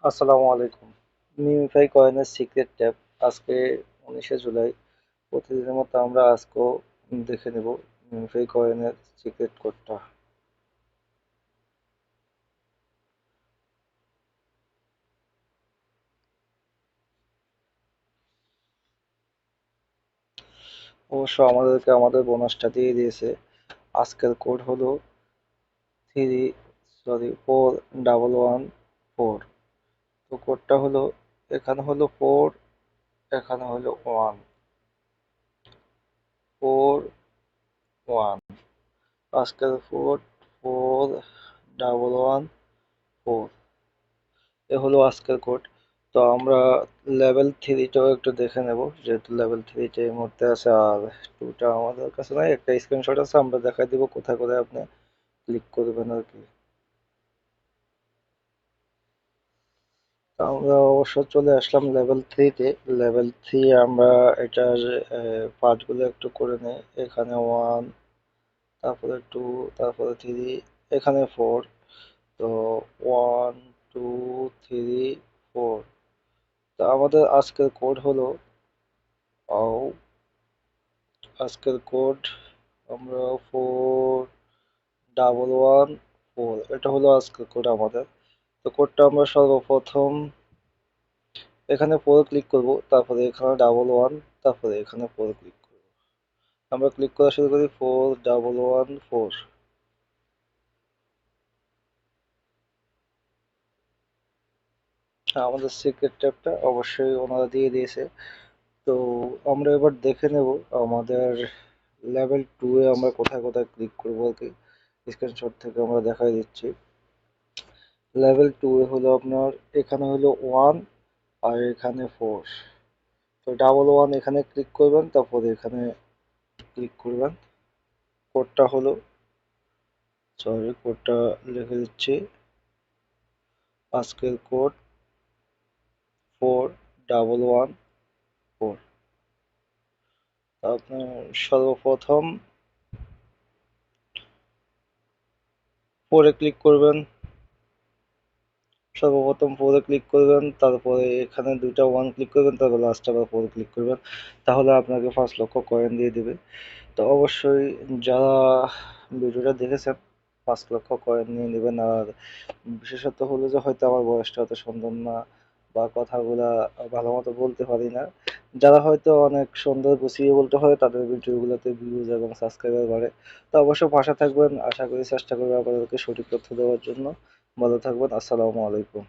আসসালামু আলাইকুম। মিমিফাই কয়েনের সিক্রেট ট্যাব আজকে 19শে জুলাই। প্রতিদিনের মতো আমরা আজকেও দেখে নেব মিমিফাই কয়েনের সিক্রেট কোডটা। অবশ্য আমাদেরকে আমাদের বোনাসটা দিয়ে দিয়েছে। আজকের কোড হলো 41114। তো কোডটা হলো, এখানে হলো 4, এখানে হলো 1 4 1। আজকের কোড 41114। এ হলো আজকের কোড। তো আমরা লেভেল থ্রিটাও একটু দেখে নেব, যেহেতু লেভেল থ্রিটা এই মুহূর্তে আছে আর টুটা আমাদের কাছে নাই। একটা স্ক্রিনশট আছে, আমরা দেখাই দিব কোথায় কোথায় আপনি ক্লিক করবেন আর কি। তো আমরা অবশ্য চলে আসলাম লেভেল থ্রিতে। লেভেল থ্রি আমরা এটার পার্টগুলো একটু করে নিই। এখানে 1, তারপরে 2, তারপরে 3, এখানে 4। তো 1 2 3 4। তো আমাদের আজকের কোড হলো ও আজকের কোড আমরা 4 1 1 4, এটা হলো আজকের কোড আমাদের। তো কোডটা আমরা সর্বপ্রথম এখানে 4 ক্লিক করব, তারপরে এখানে 1 1, তারপরে এখানে 4 ক্লিক করব। আমরা ক্লিক করা শুরু করি 4 1 1 4। আমাদের সিক্রেট ট্যাবটা অবশ্যই ওনারা দিয়ে দিয়েছে। তো আমরা এবার দেখে নেব আমাদের লেভেল 2 এ আমরা কোথায় কোথায় ক্লিক করব আর কি। স্ক্রিনশট থেকে আমরা দেখাই দিচ্ছি। লেভেল 2 এ হলো আপনার, এখানে হলো 1 আর এখানে 4। তো 1 1 এখানে ক্লিক করবেন, তারপরে এখানে ক্লিক করবেন। কোডটা হলো, সরি কোডটা লিখে দিচ্ছি। আজকের কোড 4 1 1 4। আপনি সর্বপ্রথম 4 এ ক্লিক করবেন, তারপরে এখানে দুইটা 1 ক্লিক করবেন, তারপর লাস্ট আবার 4 ক্লিক করবেন। তাহলে আপনাকে 5 লক্ষ কয়েন দিয়ে দিবে। তো অবশ্যই যারা ভিডিওটা দেখেছেন 5 লক্ষ কয়েন নিয়ে নেবেন। আর বিশেষত হলো যে হয়তো আমার বয়সটা অত সুন্দর না বা কথাগুলা ভালো মতো বলতে পারি না, যারা হয়তো অনেক সুন্দর গুছিয়ে বলতে হয় তাদের ভিডিওগুলোতে ভিউজ এবং সাবস্ক্রাইবার বাড়ে। তো অবশ্য পাশে থাকবেন, আশা করি চেষ্টা করবো আপনাদেরকে সঠিক তথ্য দেওয়ার জন্য। ভালো থাকবেন, আসসালামু আলাইকুম।